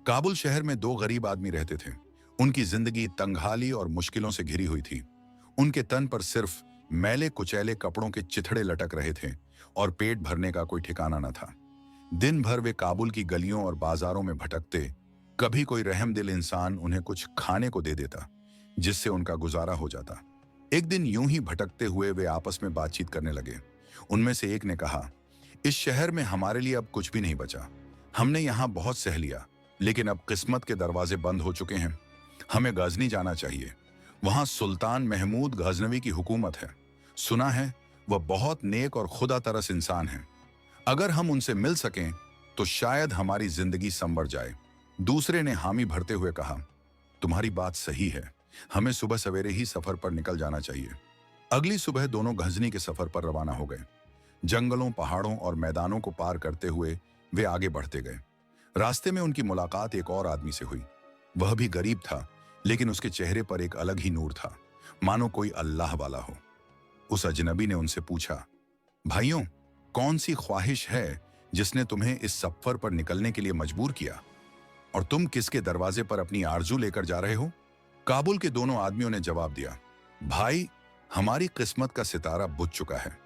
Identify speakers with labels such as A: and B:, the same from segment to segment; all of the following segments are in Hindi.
A: काबुल शहर में दो गरीब आदमी रहते थे। उनकी जिंदगी तंगहाली और मुश्किलों से घिरी हुई थी। उनके तन पर सिर्फ मैले कुचैले कपड़ों के चिथड़े लटक रहे थे और पेट भरने का कोई ठिकाना न था। दिन भर वे काबुल की गलियों और बाजारों में भटकते। कभी कोई रहमदिल इंसान उन्हें कुछ खाने को दे देता, जिससे उनका गुजारा हो जाता। एक दिन यूं ही भटकते हुए वे आपस में बातचीत करने लगे। उनमें से एक ने कहा, इस शहर में हमारे लिए अब कुछ भी नहीं बचा। हमने यहाँ बहुत सह लिया, लेकिन अब किस्मत के दरवाजे बंद हो चुके हैं। हमें गजनी जाना चाहिए। वहां सुल्तान महमूद गजनवी की हुकूमत है। सुना है वह बहुत नेक और खुदा तरस इंसान है। अगर हम उनसे मिल सकें तो शायद हमारी जिंदगी संवर जाए। दूसरे ने हामी भरते हुए कहा, तुम्हारी बात सही है। हमें सुबह सवेरे ही सफर पर निकल जाना चाहिए। अगली सुबह दोनों गजनी के सफर पर रवाना हो गए। जंगलों, पहाड़ों और मैदानों को पार करते हुए वे आगे बढ़ते गए। रास्ते में उनकी मुलाकात एक और आदमी से हुई। वह भी गरीब था, लेकिन उसके चेहरे पर एक अलग ही नूर था, मानो कोई अल्लाह वाला हो। उस अजनबी ने उनसे पूछा, भाइयों, कौन सी ख्वाहिश है जिसने तुम्हें इस सफर पर निकलने के लिए मजबूर किया, और तुम किसके दरवाजे पर अपनी आरजू लेकर जा रहे हो? काबुल के दोनों आदमियों ने जवाब दिया, भाई, हमारी किस्मत का सितारा बुझ चुका है।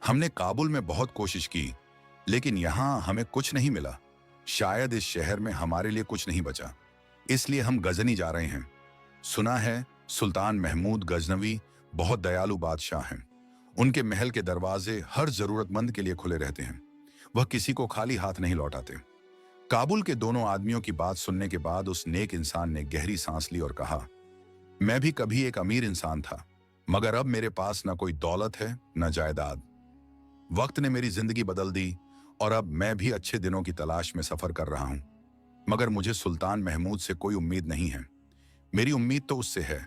A: हमने काबुल में बहुत कोशिश की, लेकिन यहां हमें कुछ नहीं मिला। शायद इस शहर में हमारे लिए कुछ नहीं बचा, इसलिए हम गजनी जा रहे हैं। सुना है सुल्तान महमूद गजनवी बहुत दयालु बादशाह हैं। उनके महल के दरवाजे हर जरूरतमंद के लिए खुले रहते हैं। वह किसी को खाली हाथ नहीं लौटाते। काबुल के दोनों आदमियों की बात सुनने के बाद उस नेक इंसान ने गहरी सांस ली और कहा, मैं भी कभी एक अमीर इंसान था, मगर अब मेरे पास न कोई दौलत है न जायदाद। वक्त ने मेरी जिंदगी बदल दी और अब मैं भी अच्छे दिनों की तलाश में सफर कर रहा हूं। मगर मुझे सुल्तान महमूद से कोई उम्मीद नहीं है। मेरी उम्मीद तो उससे है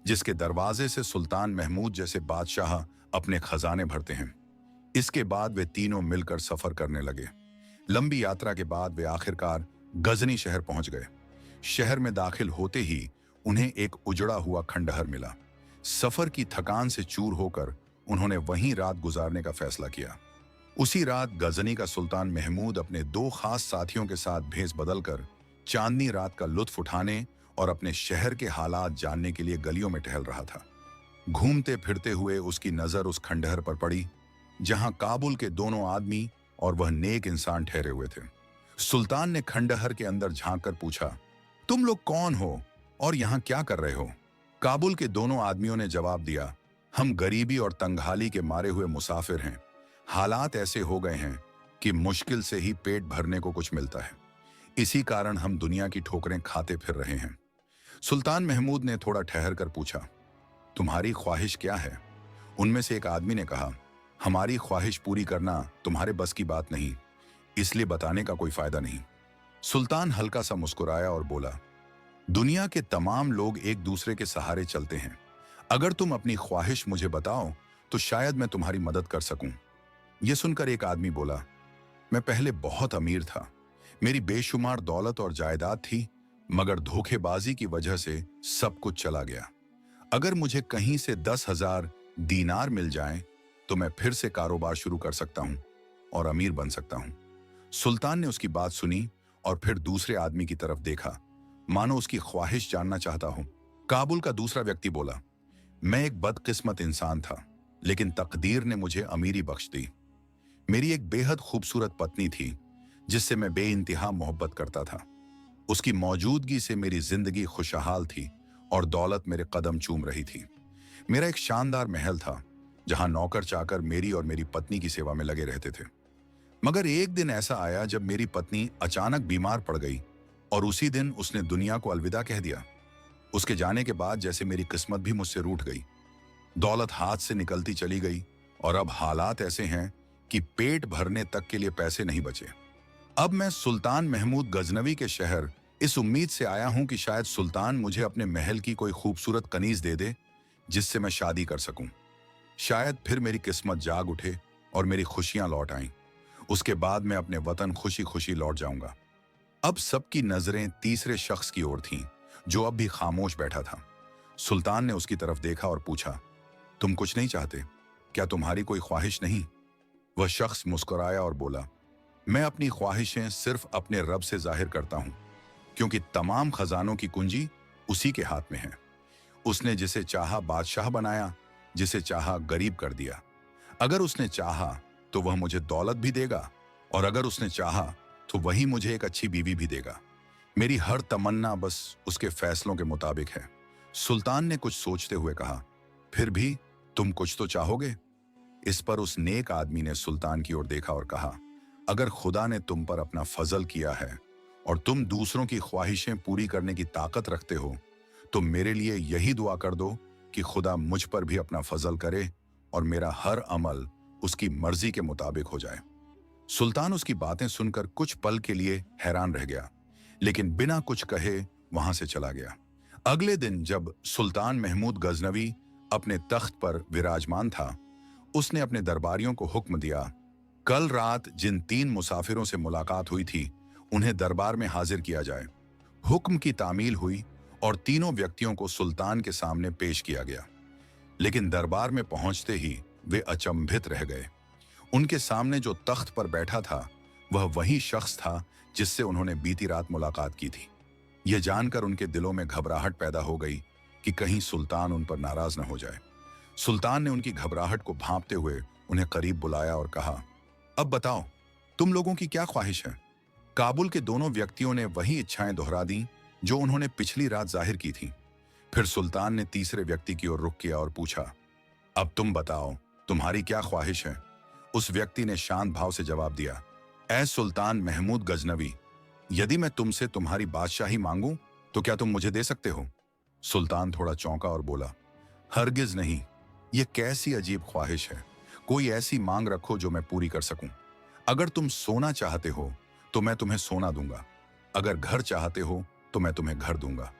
A: जिसके दरवाजे से सुल्तान महमूद जैसे बादशाह अपने खजाने भरते हैं। इसके बाद वे तीनों मिलकर सफर करने लगे। लंबी यात्रा के बाद वे आखिरकार गजनी शहर पहुंच गए। शहर में दाखिल होते ही उन्हें एक उजड़ा हुआ खंडहर मिला। सफर की थकान से चूर होकर उन्होंने वहीं रात गुजारने का फैसला किया। उसी रात गजनी का सुल्तान महमूद अपने दो खास साथियों के साथ भेस बदलकर चांदनी रात का लुत्फ उठाने और अपने शहर के हालात जानने के लिए गलियों में टहल रहा था। घूमते फिरते हुए उसकी नजर उस खंडहर पर पड़ी जहां काबुल के दोनों आदमी और वह नेक इंसान ठहरे हुए थे। सुल्तान ने खंडहर के अंदर झांक कर पूछा, तुम लोग कौन हो और यहां क्या कर रहे हो? काबुल के दोनों आदमियों ने जवाब दिया, हम गरीबी और तंगहाली के मारे हुए मुसाफिर हैं। हालात ऐसे हो गए हैं कि मुश्किल से ही पेट भरने को कुछ मिलता है। इसी कारण हम दुनिया की ठोकरें खाते फिर रहे हैं। सुल्तान महमूद ने थोड़ा ठहर कर पूछा, तुम्हारी ख्वाहिश क्या है? उनमें से एक आदमी ने कहा, हमारी ख्वाहिश पूरी करना तुम्हारे बस की बात नहीं, इसलिए बताने का कोई फायदा नहीं। सुल्तान हल्का सा मुस्कुराया और बोला, दुनिया के तमाम लोग एक दूसरे के सहारे चलते हैं। अगर तुम अपनी ख्वाहिश मुझे बताओ तो शायद मैं तुम्हारी मदद कर सकूं। यह सुनकर एक आदमी बोला, मैं पहले बहुत अमीर था। मेरी बेशुमार दौलत और जायदाद थी, मगर धोखेबाजी की वजह से सब कुछ चला गया। अगर मुझे कहीं से 10,000 दीनार मिल जाएं, तो मैं फिर से कारोबार शुरू कर सकता हूं और अमीर बन सकता हूं। सुल्तान ने उसकी बात सुनी और फिर दूसरे आदमी की तरफ देखा, मानो उसकी ख्वाहिश जानना चाहता हूं। काबुल का दूसरा व्यक्ति बोला, मैं एक बदकिस्मत इंसान था, लेकिन तकदीर ने मुझे अमीरी बख्श दी। मेरी एक बेहद खूबसूरत पत्नी थी जिससे मैं बेइंतहा मोहब्बत करता था। उसकी मौजूदगी से मेरी जिंदगी खुशहाल थी और दौलत मेरे कदम चूम रही थी। मेरा एक शानदार महल था जहां नौकर चाकर मेरी और मेरी पत्नी की सेवा में लगे रहते थे। मगर एक दिन ऐसा आया जब मेरी पत्नी अचानक बीमार पड़ गई और उसी दिन उसने दुनिया को अलविदा कह दिया। उसके जाने के बाद जैसे मेरी किस्मत भी मुझसे रूठ गई। दौलत हाथ से निकलती चली गई और अब हालात ऐसे हैं कि पेट भरने तक के लिए पैसे नहीं बचे। अब मैं सुल्तान महमूद गजनवी के शहर इस उम्मीद से आया हूं कि शायद सुल्तान मुझे अपने महल की कोई खूबसूरत कनीज दे दे जिससे मैं शादी कर सकूं। शायद फिर मेरी किस्मत जाग उठे और मेरी खुशियां लौट आईं। उसके बाद मैं अपने वतन खुशी खुशी लौट जाऊंगा। अब सबकी नजरें तीसरे शख्स की ओर थीं, जो अब भी खामोश बैठा था। सुल्तान ने उसकी तरफ देखा और पूछा, तुम कुछ नहीं चाहते? क्या तुम्हारी कोई ख्वाहिश नहीं? वह शख्स मुस्कुराया और बोला, मैं अपनी ख्वाहिशें सिर्फ अपने रब से जाहिर करता हूं। क्योंकि तमाम खजानों की कुंजी उसी के हाथ में है। उसने जिसे चाहा बादशाह बनाया, जिसे चाहा गरीब कर दिया। अगर उसने चाहा तो वह मुझे दौलत भी देगा, और अगर उसने चाहा तो वही मुझे एक अच्छी बीवी भी देगा। मेरी हर तमन्ना बस उसके फैसलों के मुताबिक है। सुल्तान ने कुछ सोचते हुए कहा, फिर भी तुम कुछ तो चाहोगे? इस पर उस नेक आदमी ने सुल्तान की ओर देखा और कहा, अगर खुदा ने तुम पर अपना फजल किया है और तुम दूसरों की ख्वाहिशें पूरी करने की ताकत रखते हो, तो मेरे लिए यही दुआ कर दो कि खुदा मुझ पर भी अपना फजल करे और मेरा हर अमल उसकी मर्जी के मुताबिक हो जाए। सुल्तान उसकी बातें सुनकर कुछ पल के लिए हैरान रह गया, लेकिन बिना कुछ कहे वहां से चला गया। अगले दिन जब सुल्तान महमूद गजनवी अपने तख्त पर विराजमान था, उसने अपने दरबारियों को हुक्म दिया, कल रात जिन 3 मुसाफिरों से मुलाकात हुई थी, उन्हें दरबार में हाजिर किया जाए। हुक्म की तामील हुई और तीनों व्यक्तियों को सुल्तान के सामने पेश किया गया। लेकिन दरबार में पहुंचते ही वे अचंभित रह गए। उनके सामने जो तख्त पर बैठा था, वह वही शख्स था जिससे उन्होंने बीती रात मुलाकात की थी। यह जानकर उनके दिलों में घबराहट पैदा हो गई कि कहीं सुल्तान उन पर नाराज न हो जाए। सुल्तान ने उनकी घबराहट को भांपते हुए उन्हें करीब बुलाया और कहा, अब बताओ, तुम लोगों की क्या ख्वाहिश है? काबुल के दोनों व्यक्तियों ने वही इच्छाएं दोहरा दी जो उन्होंने पिछली रात जाहिर की थी। फिर सुल्तान ने तीसरे व्यक्ति की ओर रुख किया और पूछा, अब तुम बताओ, तुम्हारी क्या ख्वाहिश है? उस व्यक्ति ने शांत भाव से जवाब दिया, ऐ सुल्तान महमूद गजनवी, यदि मैं तुमसे तुम्हारी बादशाही मांगूं तो क्या तुम मुझे दे सकते हो? सुल्तान थोड़ा चौंका और बोला, हरगिज नहीं, यह कैसी अजीब ख्वाहिश है। कोई ऐसी मांग रखो जो मैं पूरी कर सकूं। अगर तुम सोना चाहते हो तो मैं तुम्हें सोना दूंगा, अगर घर चाहते हो तो मैं तुम्हें घर दूंगा।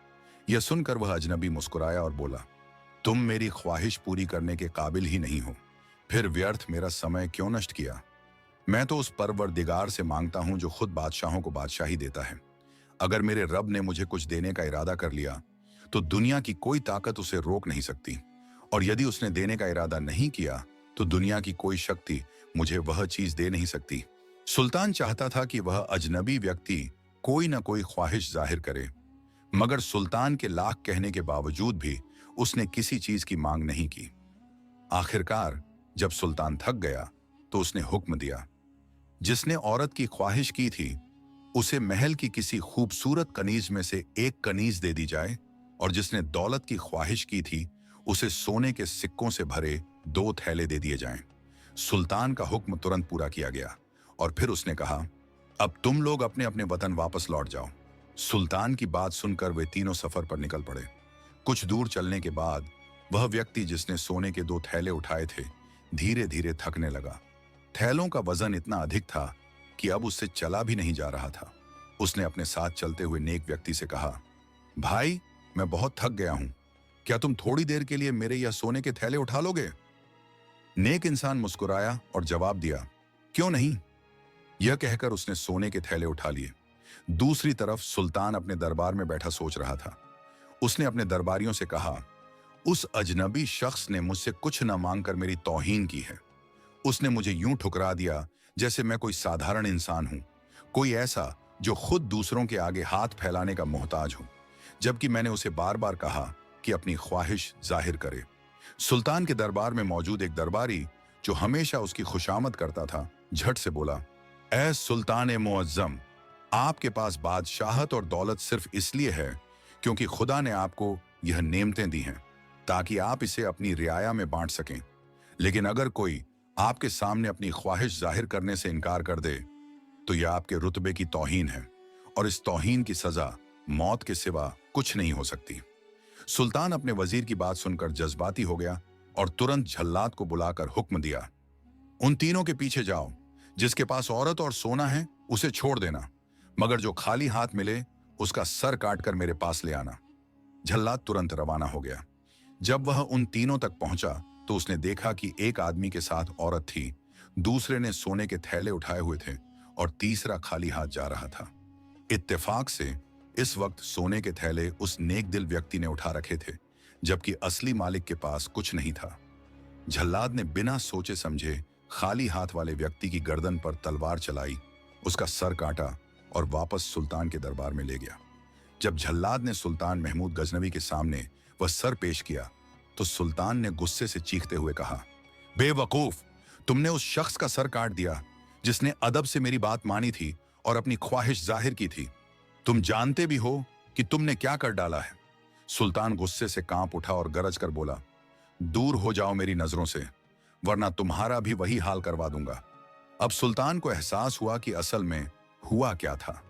A: यह सुनकर वह अजनबी मुस्कुराया और बोला, तुम मेरी ख्वाहिश पूरी करने के काबिल ही नहीं हो, फिर व्यर्थ मेरा समय क्यों नष्ट किया? मैं तो उस परवरदिगार से मांगता हूं जो खुद बादशाहों को बादशाही देता है। अगर मेरे रब ने मुझे कुछ देने का इरादा कर लिया तो दुनिया की कोई ताकत उसे रोक नहीं सकती, और यदि उसने देने का इरादा नहीं किया तो दुनिया की कोई शक्ति मुझे वह चीज दे नहीं सकती। सुल्तान चाहता था कि वह अजनबी व्यक्ति कोई ना कोई ख्वाहिश जाहिर करे, मगर सुल्तान के लाख कहने के बावजूद भी उसने किसी चीज की मांग नहीं की। आखिरकार जब सुल्तान थक गया तो उसने हुक्म दिया, जिसने औरत की ख्वाहिश की थी उसे महल की किसी खूबसूरत कनीज में से एक कनीज दे दी जाए, और जिसने दौलत की ख्वाहिश की थी उसे सोने के सिक्कों से भरे 2 थैले दे दिए जाएं। सुल्तान का हुक्म तुरंत पूरा किया गया और फिर उसने कहा, अब तुम लोग अपने अपने वतन वापस लौट जाओ। सुल्तान की बात सुनकर वे तीनों सफर पर निकल पड़े। कुछ दूर चलने के बाद वह व्यक्ति जिसने सोने के 2 थैले उठाए थे धीरे धीरे थकने लगा। थैलों का वजन इतना अधिक था कि अब उससे चला भी नहीं जा रहा था। उसने अपने साथ चलते हुए नेक व्यक्ति से कहा, भाई, मैं बहुत थक गया हूं, क्या तुम थोड़ी देर के लिए मेरे यह सोने के थैले उठा लोगे? नेक इंसान मुस्कुराया और जवाब दिया, क्यों नहीं। यह कहकर उसने सोने के थैले उठा लिए। दूसरी तरफ सुल्तान अपने दरबार में बैठा सोच रहा था। उसने अपने दरबारियों से कहा, उस अजनबी शख्स ने मुझसे कुछ न मांगकर मेरी तौहीन की है। उसने मुझे यूं ठुकरा दिया जैसे मैं कोई साधारण इंसान हूं, कोई ऐसा जो खुद दूसरों के आगे हाथ फैलाने का मोहताज हो, जबकि मैंने उसे बार बार कहा कि अपनी ख्वाहिश जाहिर करे। सुल्तान के दरबार में मौजूद एक दरबारी जो हमेशा उसकी खुशामद करता था, झट से बोला, ऐ सुल्तान मुअज्जम, आपके पास बादशाहत और दौलत सिर्फ इसलिए है क्योंकि खुदा ने आपको यह नेमतें दी हैं ताकि आप इसे अपनी रियाया में बांट सकें। लेकिन अगर कोई आपके सामने अपनी ख्वाहिश जाहिर करने से इनकार कर दे तो यह आपके रुतबे की तौहीन है, और इस तौहीन की सजा मौत के सिवा कुछ नहीं हो सकती। सुल्तान अपने वजीर की बात सुनकर जज्बाती हो गया और तुरंत झल्लाद को बुलाकर हुक्म दिया, उन तीनों के पीछे जाओ, जिसके पास औरत और सोना है उसे छोड़ देना, मगर जो खाली हाथ मिले उसका सर काटकर मेरे पास ले आना। झल्लाद तुरंत रवाना हो गया। जब वह उन तीनों तक पहुंचा तो उसने देखा कि एक आदमी के साथ औरत थी, दूसरे ने सोने के थैले उठाए हुए थे और तीसरा खाली हाथ जा रहा था। इत्तेफाक से इस वक्त सोने के थैले उस नेक दिल व्यक्ति ने उठा रखे थे, जबकि असली मालिक के पास कुछ नहीं था। झल्लाद ने बिना सोचे समझे खाली हाथ वाले व्यक्ति की गर्दन पर तलवार चलाई, उसका सर काटा और वापस सुल्तान के दरबार में ले गया। जब जल्लाद ने सुल्तान महमूद गजनवी के सामने वह सर पेश किया तो सुल्तान ने गुस्से से चीखते हुए कहा, बेवकूफ, तुमने उस शख्स का सर काट दिया जिसने अदब से मेरी बात मानी थी और अपनी ख्वाहिश जाहिर की थी। तुम जानते भी हो कि तुमने क्या कर डाला है। सुल्तान गुस्से से कांप उठा और गरज कर बोला, दूर हो जाओ मेरी नजरों से, वरना तुम्हारा भी वही हाल करवा दूंगा। अब सुल्तान को एहसास हुआ कि असल में हुआ क्या था।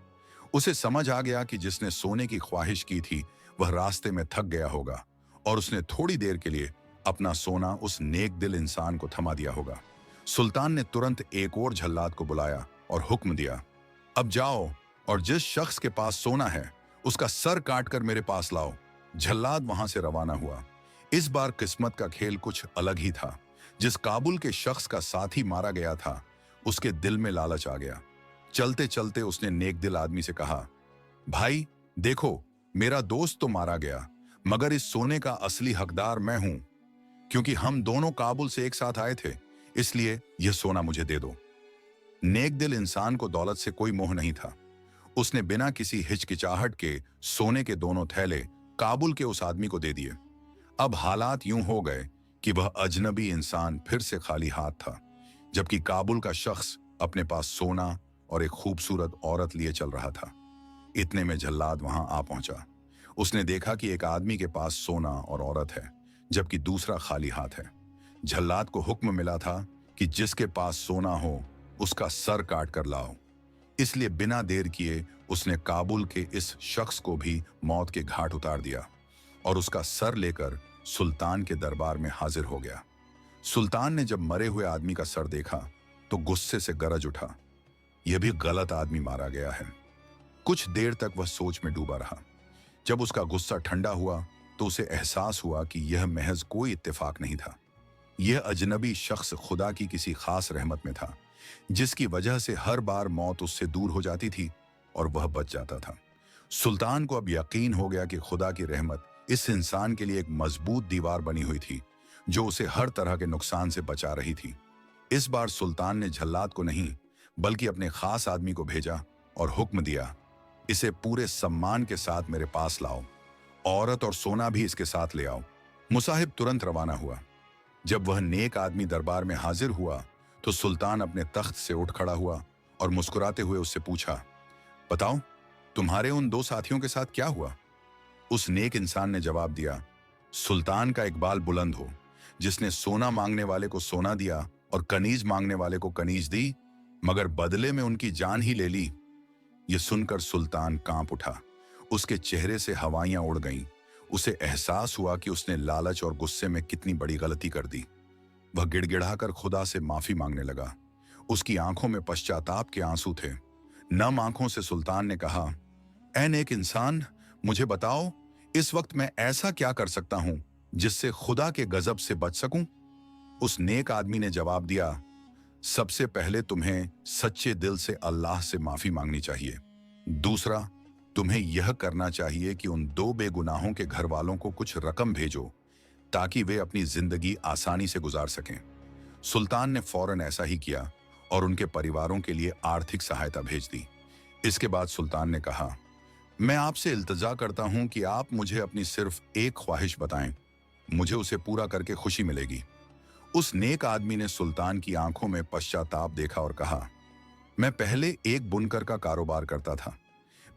A: उसे समझ आ गया कि जिसने सोने की ख्वाहिश की थी वह रास्ते में थक गया होगा और उसने थोड़ी देर के लिए अपना सोना उस नेक दिल इंसान को थमा दिया होगा। सुल्तान ने तुरंत एक और जल्लाद को बुलाया और हुक्म दिया, अब जाओ और जिस शख्स के पास सोना है उसका सर काटकर मेरे पास लाओ। जल्लाद वहां से रवाना हुआ। इस बार किस्मत का खेल कुछ अलग ही था। जिस काबुल के शख्स का साथी मारा गया था उसके दिल में लालच आ गया। चलते चलते उसने नेक दिल आदमी से कहा, भाई देखो, मेरा दोस्त तो मारा गया मगर इस सोने का असली हकदार मैं हूं, क्योंकि हम दोनों काबुल से एक साथ आए थे, इसलिए यह सोना मुझे दे दो। नेक दिल इंसान को दौलत से कोई मोह नहीं था। उसने बिना किसी हिचकिचाहट के सोने के दोनों थैले काबुल के उस आदमी को दे दिए। अब हालात यूं हो गए कि वह अजनबी इंसान फिर से खाली हाथ था, जबकि काबुल का शख्स अपने पास सोना और एक खूबसूरत औरत लिए चल रहा था। इतने में जल्लाद वहां आ पहुंचा। उसने देखा कि एक आदमी के पास सोना और औरत है, जबकि दूसरा खाली हाथ है। जल्लाद को हुक्म मिला था कि जिसके पास सोना हो उसका सर काट कर लाओ। इसलिए बिना देर किए उसने काबुल के इस शख्स को भी मौत के घाट उतार दिया और उसका सर लेकर सुल्तान के दरबार में हाजिर हो गया। सुल्तान ने जब मरे हुए आदमी का सर देखा तो गुस्से से गरज उठा, यह भी गलत आदमी मारा गया है। कुछ देर तक वह सोच में डूबा रहा। जब उसका गुस्सा ठंडा हुआ तो उसे एहसास हुआ कि यह महज कोई इत्तेफाक नहीं था। यह अजनबी शख्स खुदा की किसी खास रहमत में था, जिसकी वजह से हर बार मौत उससे दूर हो जाती थी और वह बच जाता था। सुल्तान को अब यकीन हो गया कि खुदा की रहमत इस इंसान के लिए एक मजबूत दीवार बनी हुई थी, जो उसे हर तरह के नुकसान से बचा रही थी। इस बार सुल्तान ने जल्लाद को नहीं बल्कि अपने खास आदमी को भेजा और हुक्म दिया, इसे पूरे सम्मान के साथ मेरे पास लाओ, औरत और सोना भी इसके साथ ले आओ। मुसाहिब तुरंत रवाना हुआ। जब वह नेक आदमी दरबार में हाजिर हुआ तो सुल्तान अपने तख्त से उठ खड़ा हुआ और मुस्कुराते हुए उससे पूछा, बताओ तुम्हारे उन दो साथियों के साथ क्या हुआ। उस नेक इंसान ने जवाब दिया, सुल्तान का इकबाल बुलंद हो, जिसने सोना मांगने वाले को सोना दिया और कनीज मांगने वाले को कनीज दी, मगर बदले में उनकी जान ही ले ली। यह सुनकर सुल्तान कांप उठा। उसके चेहरे से हवाइयां उड़ गईं। उसे एहसास हुआ कि उसने लालच और गुस्से में कितनी बड़ी गलती कर दी। वह गिड़गिड़ाकर खुदा से माफी मांगने लगा। उसकी आंखों में पश्चाताप के आंसू थे। नम आंखों से सुल्तान ने कहा, ऐ नेक इंसान, मुझे बताओ इस वक्त मैं ऐसा क्या कर सकता हूं जिससे खुदा के गजब से बच सकूं। उस नेक आदमी ने जवाब दिया, सबसे पहले तुम्हें सच्चे दिल से अल्लाह से माफी मांगनी चाहिए। दूसरा, तुम्हें यह करना चाहिए कि उन दो बेगुनाहों के घर वालों को कुछ रकम भेजो ताकि वे अपनी जिंदगी आसानी से गुजार सकें। सुल्तान ने फौरन ऐसा ही किया और उनके परिवारों के लिए आर्थिक सहायता भेज दी। इसके बाद सुल्तान ने कहा, मैं आपसे इल्तजा करता हूं कि आप मुझे अपनी सिर्फ एक ख्वाहिश बताएं, मुझे उसे पूरा करके खुशी मिलेगी। उस नेक आदमी ने सुल्तान की आंखों में पश्चाताप देखा और कहा, मैं पहले एक बुनकर का कारोबार करता था।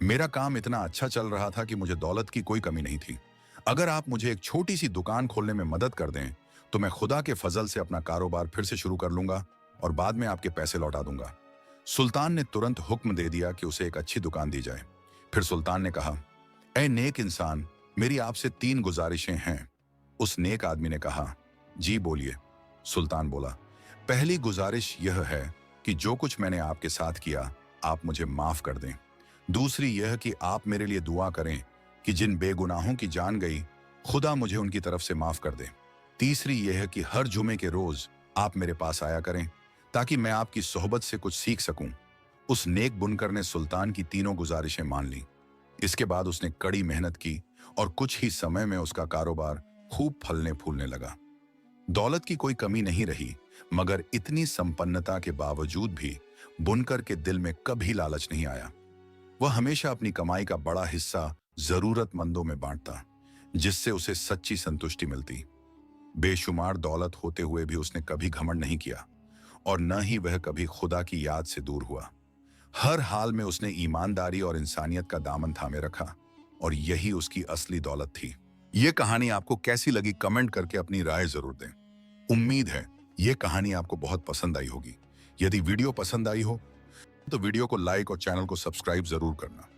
A: मेरा काम इतना अच्छा चल रहा था कि मुझे दौलत की कोई कमी नहीं थी। अगर आप मुझे एक छोटी सी दुकान खोलने में मदद कर दें तो मैं खुदा के फजल से अपना कारोबार फिर से शुरू कर लूंगा और बाद में आपके पैसे लौटा दूंगा। सुल्तान ने तुरंत हुक्म दे दिया कि उसे एक अच्छी दुकान दी जाए। फिर सुल्तान ने कहा, ऐ नेक इंसान, मेरी आपसे 3 गुजारिशें हैं। उस नेक आदमी ने कहा, जी बोलिए। सुल्तान बोला, पहली गुजारिश यह है कि जो कुछ मैंने आपके साथ किया आप मुझे माफ कर दें। दूसरी यह कि आप मेरे लिए दुआ करें कि जिन बेगुनाहों की जान गई खुदा मुझे उनकी तरफ से माफ कर दे। तीसरी यह कि हर जुमे के रोज आप मेरे पास आया करें ताकि मैं आपकी सोहबत से कुछ सीख सकूं। उस नेक बुनकर ने सुल्तान की तीनों गुजारिशें मान ली। इसके बाद उसने कड़ी मेहनत की और कुछ ही समय में उसका कारोबार खूब फलने फूलने लगा। दौलत की कोई कमी नहीं रही, मगर इतनी संपन्नता के बावजूद भी बुनकर के दिल में कभी लालच नहीं आया। वह हमेशा अपनी कमाई का बड़ा हिस्सा जरूरतमंदों में बांटता, जिससे उसे सच्ची संतुष्टि मिलती। बेशुमार दौलत होते हुए भी उसने कभी घमंड नहीं किया और न ही वह कभी खुदा की याद से दूर हुआ। हर हाल में उसने ईमानदारी और इंसानियत का दामन थामे रखा और यही उसकी असली दौलत थी। ये कहानी आपको कैसी लगी कमेंट करके अपनी राय जरूर दें। उम्मीद है ये कहानी आपको बहुत पसंद आई होगी। यदि वीडियो पसंद आई हो तो वीडियो को लाइक और चैनल को सब्सक्राइब जरूर करना।